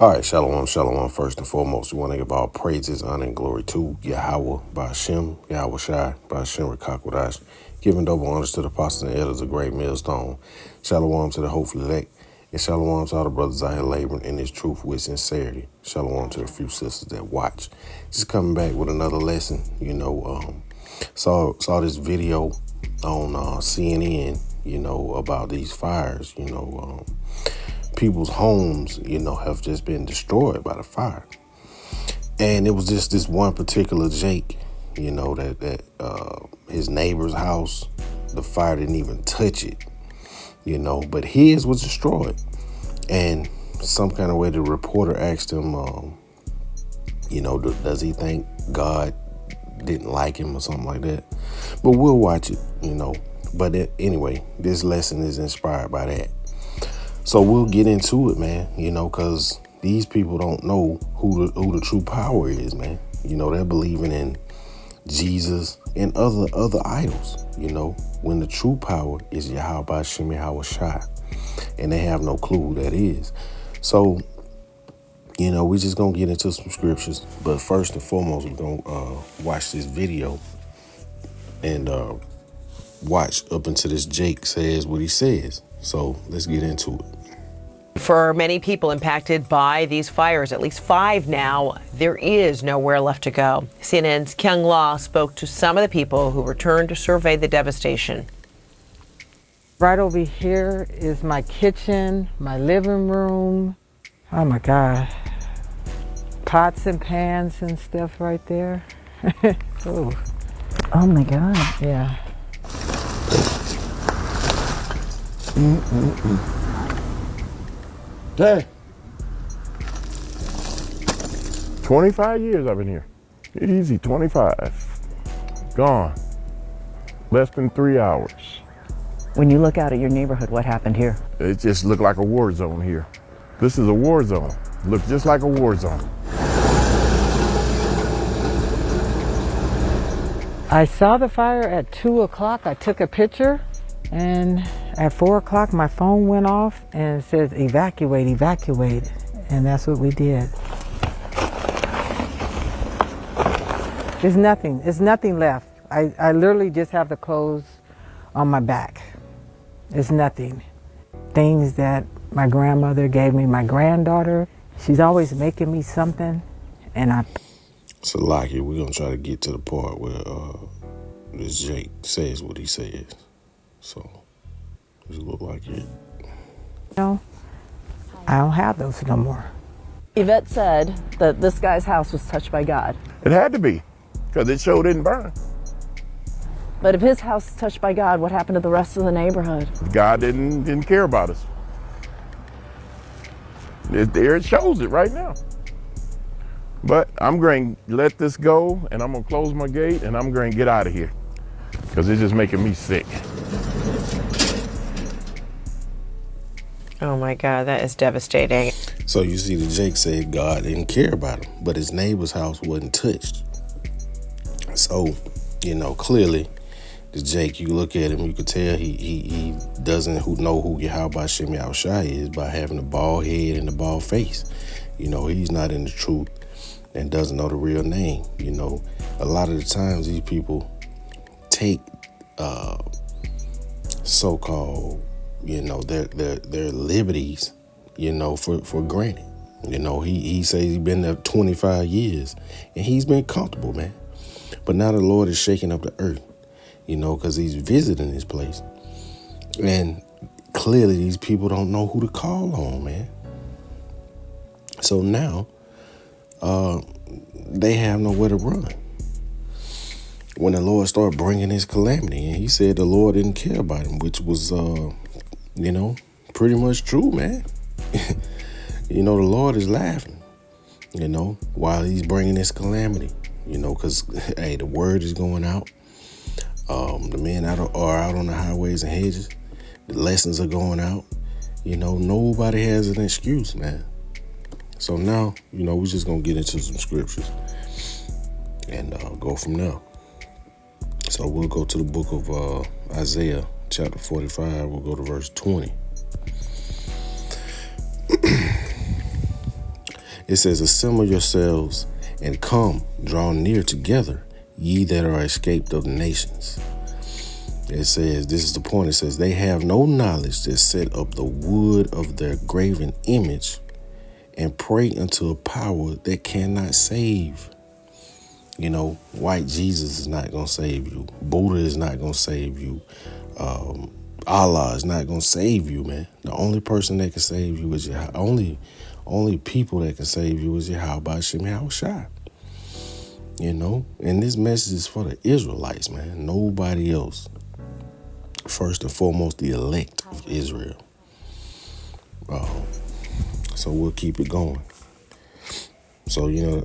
All right, shalom, shalom. First and foremost, we want to give all praises, honor, and glory to Yahweh, Ba'ashem, Yahweh Shai, Ba'ashem, Rekakwadash, giving double honors to the apostles and elders of Great Millstone. Shalom to the hopeful elect, and shalom to all the brothers out here laboring in this truth with sincerity. Shalom to the few sisters that watch. Just coming back with another lesson. Saw this video on CNN, about these fires, people's homes, have just been destroyed by the fire. And it was just this one particular Jake, that his neighbor's house, the fire didn't even touch it, but his was destroyed. And some kind of way the reporter asked him, does he think God didn't like him or something like that? But we'll watch it, But anyway, this lesson is inspired by that. So we'll get into it, man, because these people don't know who the true power is, man. They're believing in Jesus and other idols, when the true power is Yahweh Ba'ashem, Yahweh Shai, and they have no clue who that is. So, we're just going to get into some scriptures. But first and foremost, we're going to watch this video and watch up until this Jake says what he says. So let's get into it. For many people impacted by these fires, at least 5 now, there is nowhere left to go. CNN's Kyung Law spoke to some of the people who returned to survey the devastation. Right over here is my kitchen, my living room. Oh my God. Pots and pans and stuff right there. Oh my God. Yeah. Hey, 25 years I've been here. Easy, 25. Gone. Less than 3 hours. When you look out at your neighborhood, what happened here? It just looked like a war zone here. This is a war zone. Looked just like a war zone. I saw the fire at 2 o'clock. I took a picture, and at 4 o'clock my phone went off and it says evacuate, evacuate. And that's what we did. There's nothing left. I literally just have the clothes on my back. There's nothing. Things that my grandmother gave me, my granddaughter, she's always making me something, and So, Lockie, we're going to try to get to the part where this Jake says what he says. So, does it look like it? I don't have those no more. Yvette said that this guy's house was touched by God. It had to be, because it sure didn't burn. But if his house is touched by God, what happened to the rest of the neighborhood? God didn't care about us. There it shows it right now. But I'm going to let this go, and I'm going to close my gate, and I'm going to get out of here, because it's just making me sick. Oh my God, that is devastating. So you see, the Jake said God didn't care about him, but his neighbor's house wasn't touched. So, clearly, the Jake, you look at him, you can tell he doesn't know who Yahweh Ba'ashem Yahweh Shai is by having a bald head and a bald face. He's not in the truth and doesn't know the real name. A lot of the times these people take so-called, their liberties, for granted. He says he's been there 25 years and he's been comfortable, man. But now the Lord is shaking up the earth, because he's visiting this place. And clearly these people don't know who to call on, man. So now they have nowhere to run. When the Lord started bringing his calamity, and he said the Lord didn't care about him, which was, pretty much true, man. The Lord is laughing, while he's bringing this calamity, because, hey, the word is going out. The men are out on the highways and hedges. The lessons are going out. Nobody has an excuse, man. So now, we're just going to get into some scriptures and go from there. So we'll go to the book of Isaiah, chapter 45. We'll go to verse 20. It says, assemble yourselves and come, draw near together, ye that are escaped of the nations. It says, this is the point. It says, they have no knowledge that set up the wood of their graven image and pray unto a power that cannot save. You know, white Jesus is not going to save you. Buddha is not going to save you. Allah is not going to save you, man. The only person that can save you is your only people that can save you is Yahweh Shem Yahushua. You know, and this message is for the Israelites, man. Nobody else. First and foremost, the elect of Israel. So we'll keep it going. So, you know,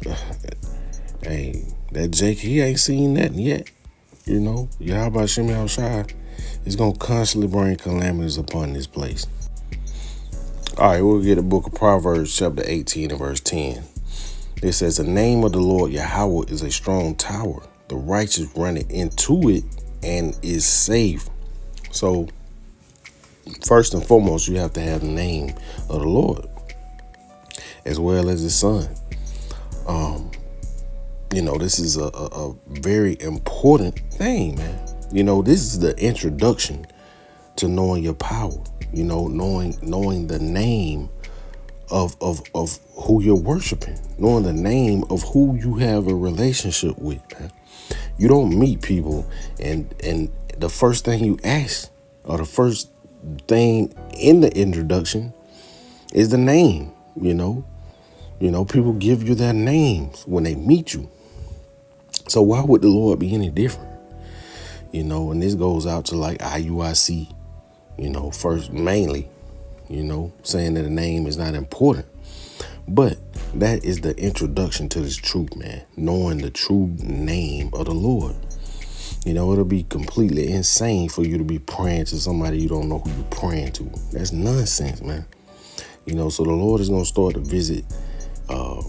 hey, that Jake, he ain't seen nothing yet. You know, Yahweh Shem Yahushua is going to constantly bring calamities upon this place. All right, we'll get the book of Proverbs, chapter 18 and verse 10. It says, the name of the Lord Yahweh is a strong tower. The righteous run into it and is safe. So, first and foremost, you have to have the name of the Lord, as well as his son. You know, this is a very important thing, man. You know, this is the introduction to knowing your power. You know, knowing the name of who you're worshiping, knowing the name of who you have a relationship with, man. You don't meet people and the first thing you ask, or the first thing in the introduction, is the name. You know, people give you their names when they meet you. So why would the Lord be any different? You know, and this goes out to like IUIC, you know, first mainly, you know, saying that the name is not important. But that is the introduction to this truth, man. Knowing the true name of the Lord. You know, it'll be completely insane for you to be praying to somebody you don't know who you're praying to. That's nonsense, man. You know, so the Lord is going to start to visit a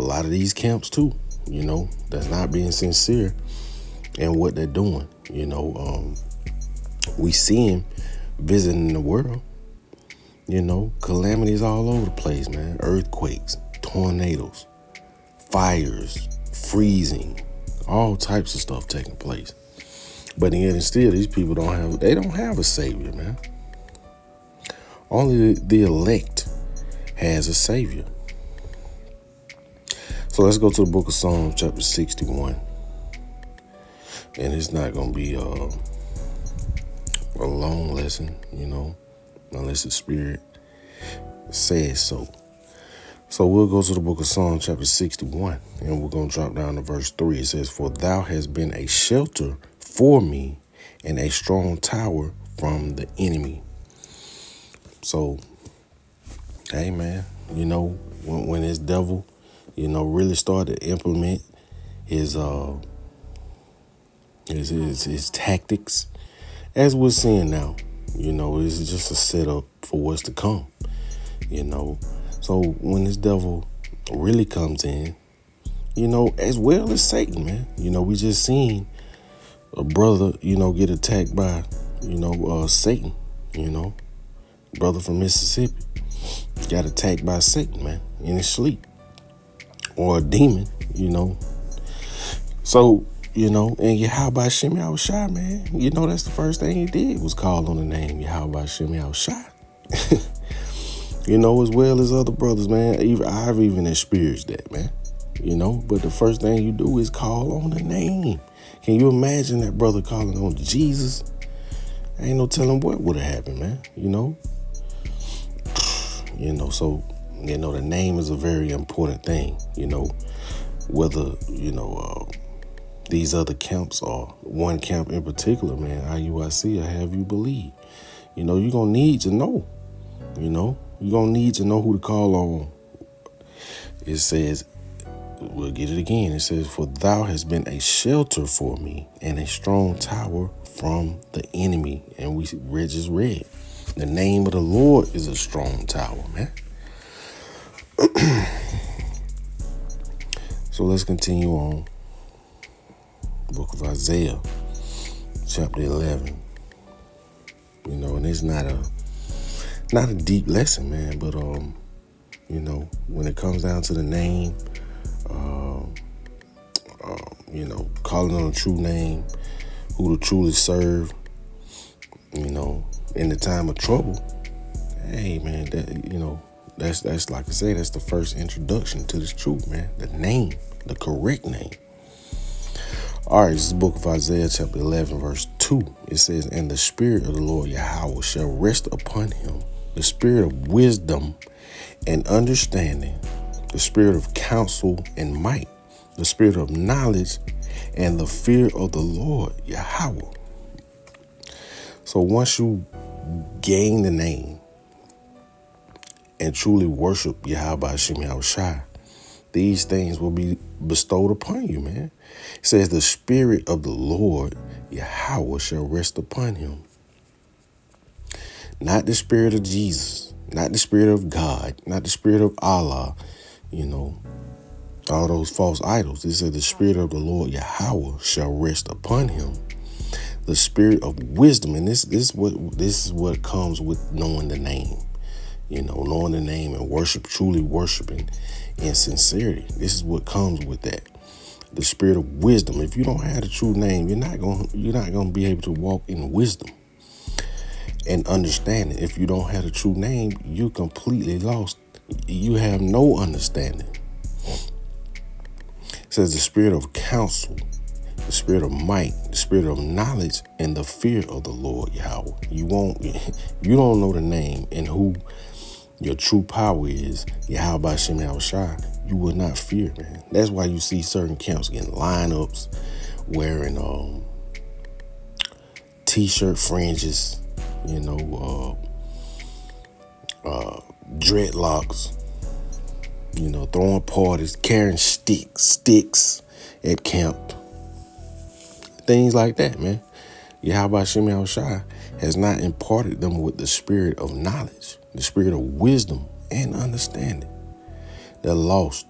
lot of these camps too, you know, that's not being sincere in what they're doing. You know, we see him visiting the world, you know, calamities all over the place, man. Earthquakes, tornadoes, fires, freezing, all types of stuff taking place. But yet and still, these people don't have a savior, man. Only the elect has a savior. So let's go to the book of Psalms, chapter 61. And it's not going to be a long lesson, you know, unless the Spirit says so. So we'll go to the book of Psalms, chapter 61, and we're going to drop down to verse 3. It says, for thou hast been a shelter for me and a strong tower from the enemy. So, hey, man, you know, when this devil, you know, really started to implement his tactics, as we're seeing now, you know, it's just a setup for what's to come, you know. So when this devil really comes in, you know, as well as Satan, man, you know, we just seen a brother, you know, get attacked by, you know, Satan, you know, brother from Mississippi got attacked by Satan, man, in his sleep, or a demon, you know. So, you know, and Yahweh Shem Yahushua, man, you know, that's the first thing he did was call on the name Yahweh Shem Yahushua. You know, as well as other brothers, man. I've even experienced that, man. You know, but the first thing you do is call on the name. Can you imagine that brother calling on Jesus? Ain't no telling what would have happened, man. You know? You know, so, you know, the name is a very important thing, you know, whether, you know, these other camps or one camp in particular, man, IUIC, or have you believe. You know, you're going to need to know, you know. You're going to need to know who to call on. It says, we'll get it again. It says, for thou hast been a shelter for me and a strong tower from the enemy. And we just read, the name of the Lord is a strong tower, man. So let's continue on. Book of Isaiah, chapter 11. You know, and it's not a deep lesson, man, but you You know, when it comes down to the name, you know, calling on a true name, who to truly serve, you know, in the time of trouble, hey man, that, you know, that's like I say, that's the first introduction to this truth, man. The name, the correct name. All right, this is the book of Isaiah chapter 11 verse 2. It says, and the spirit of the Lord Yahweh shall rest upon him, the spirit of wisdom and understanding, the spirit of counsel and might, the spirit of knowledge and the fear of the Lord Yahweh. So once you gain the name and truly worship Yahweh Hashem Yahushai, these things will be bestowed upon you, man. It says the spirit of the Lord Yahweh shall rest upon him. Not the spirit of Jesus, not the spirit of God, not the spirit of Allah, you know, all those false idols. It says the spirit of the Lord Yahweh shall rest upon him. The spirit of wisdom, and this is what comes with knowing the name. You know, knowing the name and worship, truly worshiping in sincerity. This is what comes with that. The spirit of wisdom. If you don't have the true name, you're not gonna be able to walk in wisdom and understanding. If you don't have the true name, you're completely lost. You have no understanding. It says the spirit of counsel, the spirit of might, the spirit of knowledge, and the fear of the Lord Yahweh. You don't know the name and who your true power is, Yahweh Hashem Yahushai, you will not fear, man. That's why you see certain camps getting lineups, wearing t-shirt fringes, you know, dreadlocks, you know, throwing parties, carrying sticks at camp. Things like that, man. Yahweh Hashem Yahushai has not imparted them with the spirit of knowledge, the spirit of wisdom and understanding. They're lost.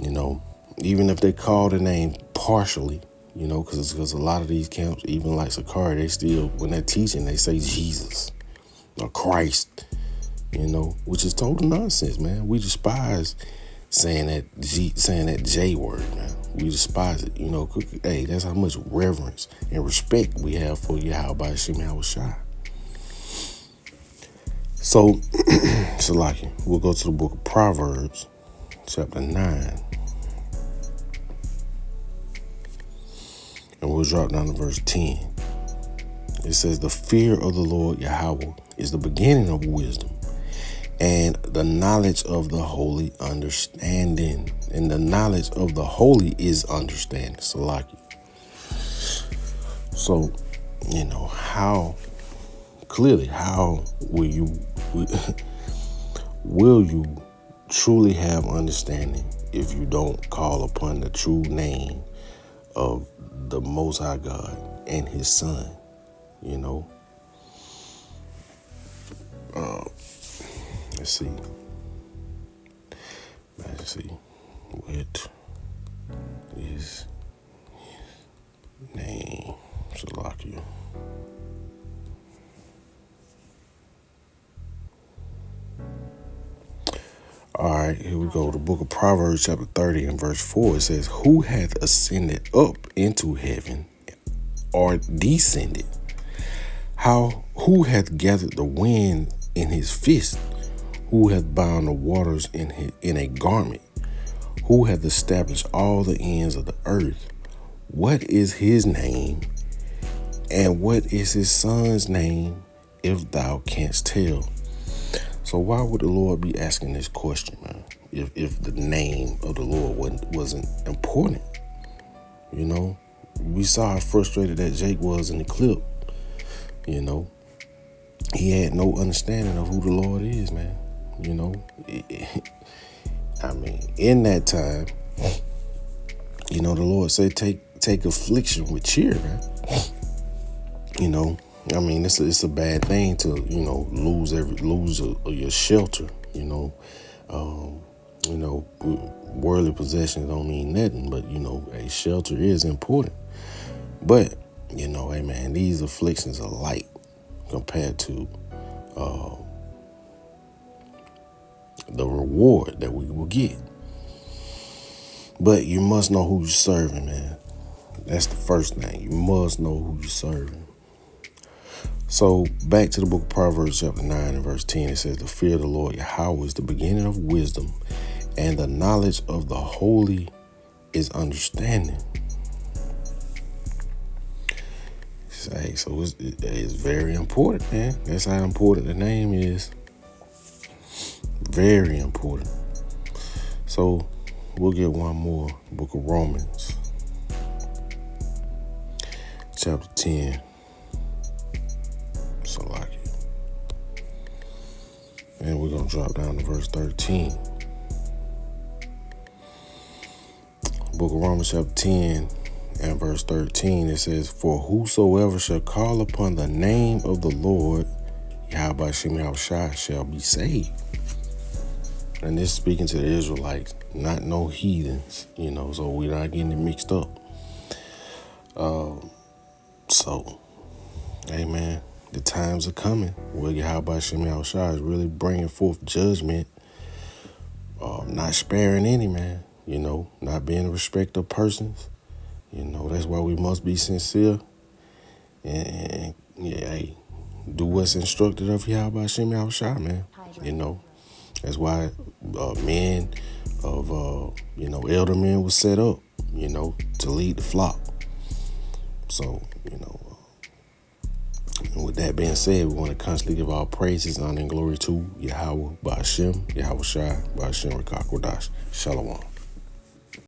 You know, even if they call the name partially, you know, because a lot of these camps, even like Sakari, they still, when they're teaching, they say Jesus or Christ, you know, which is total nonsense, man. We despise saying that J word, man. We despise it, you know. Hey, that's how much reverence and respect we have for Yahweh Hashem Yahushai. So, Salaki, we'll go to the book of Proverbs, chapter 9. And we'll drop down to verse 10. It says, the fear of the Lord Yahweh is the beginning of wisdom, and the knowledge of the holy understanding. And the knowledge of the holy is understanding. Salaki. So, you know, how will you truly have understanding if you don't call upon the true name of the Most High God and his Son? You know, let's see. What is his name? Salakia. All right, here we go. The book of Proverbs, chapter 30 and verse 4. It says, who hath ascended up into heaven or descended? Who hath gathered the wind in his fist? Who hath bound the waters in a garment? Who hath established all the ends of the earth? What is his name? And what is his son's name, if thou canst tell? So why would the Lord be asking this question, man? If the name of the Lord wasn't important? You know, we saw how frustrated that Jake was in the clip. You know, he had no understanding of who the Lord is, man. You know, I mean, in that time, you know, the Lord said, take affliction with cheer, man. You know, I mean, it's a bad thing to, you know, lose your shelter. You know, worldly possessions don't mean nothing, but you know, a shelter is important. But you know, hey man, these afflictions are light compared to the reward that we will get. But you must know who you're serving, man. That's the first thing. You must know who you're serving. So back to the book of Proverbs chapter 9 and verse 10, it says, the fear of the Lord Yahweh is the beginning of wisdom, and the knowledge of the holy is understanding. Hey, so it's very important, man. That's how important the name is. Very important. So we'll get one more. Book of Romans, chapter 10. Salaki. And we're going to drop down to verse 13. Book of Romans, chapter 10 and verse 13, it says, for whosoever shall call upon the name of the Lord, Yahweh Shem Yahushua, shall be saved. And this is speaking to the Israelites, not no heathens, so we're not getting it mixed up. So, amen. The times are coming where Yahweh Shem Yahushua is really bringing forth judgment, not sparing any, man, not being a respect of persons. That's why we must be sincere and do what's instructed of Yahweh Shem Yahushua, man. That's why men of, elder men was set up, to lead the flock. So, and with that being said, we want to constantly give our praises, honor, and glory to Yahweh, Ba'ashem, Yahushua, Ba'ashem, Rakakwadash. Shalom.